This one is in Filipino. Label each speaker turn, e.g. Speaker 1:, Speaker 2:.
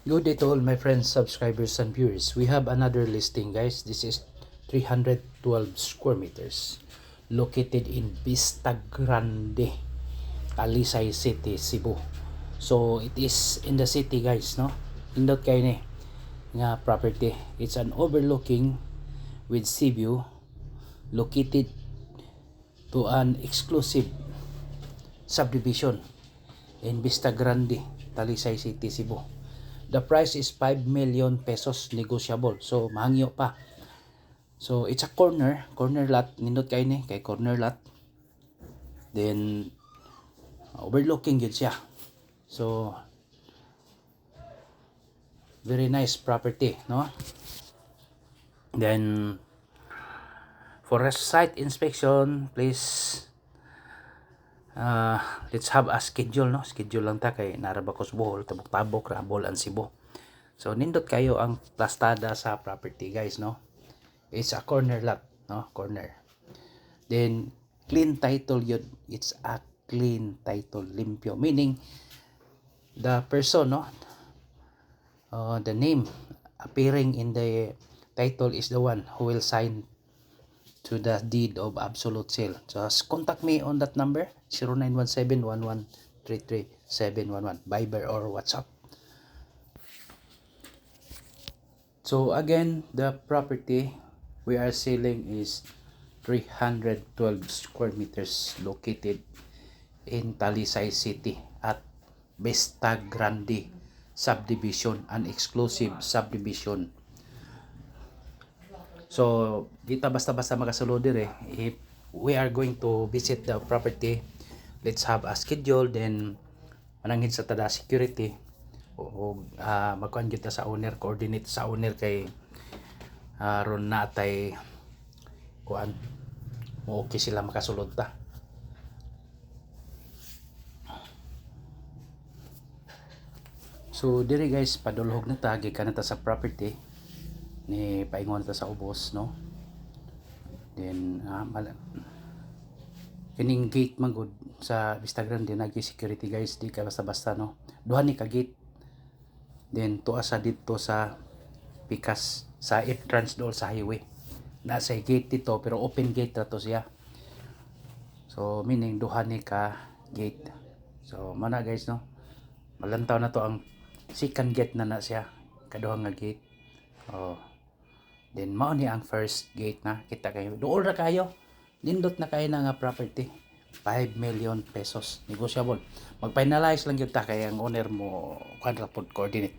Speaker 1: Good day to all my friends, subscribers, and viewers. We have another listing, guys. This is 312 square meters located in Vista Grande, Talisay City, Cebu. So it is in the city, guys, no? Indot kayo ni nga property. It's an overlooking with sea view, located to an exclusive subdivision in Vista Grande, Talisay City, Cebu. The price is 5 million pesos, negotiable. So mahangyo pa. So it's a corner lot. Nindot kayo ni kay corner lot. Then overlooking yun siya. So very nice property, no? Then for a site inspection, please let's have a schedule, no? Schedule lang ta kay narabakos Bohol, tabok-tabok ra Bohol and Cebu. So nindot kayo ang plastada sa property, guys, no? It's a corner lot, no? Corner. Then clean title yun. It's a clean title, limpyo, meaning the person, no? The name appearing in the title is the one who will sign to the deed of absolute sale. Just contact me on that number, 0917-1133-711, Viber or WhatsApp. So again, the property we are selling is 312 square meters located in Talisay City at Vista Grande subdivision, an exclusive subdivision. So, kita basta-basta makasulod dire. If we are going to visit the property, let's have a schedule, then manangin sa tada security o magkuhan kita sa owner, coordinate sa owner kay ron natay kuan mo okay sila makasulod ta. So dire guys, padulhog na ta gikan na ta sa property ni paingon ta sa ubos, no? Then kining gate man gud sa Vista Grande nagi security, guys, di ka basta-basta, no? Duha ni ka gate. Then tuwa sa dito sa pikas sa entrance doon sa highway. Nasa gate dito pero open gate ra to siya. So meaning duha ni ka gate. So mana, guys, no? Malantaw na to ang second gate na siya. Kaduha nga gate. Oh. Then mao ni ang first gate na kita kayo. Duol ra kayo. Nindot na kayo na nga property. 5 million pesos, negotiable. Mag-finalize lang gyud ta kay ang owner mo kuan ra pod coordinate.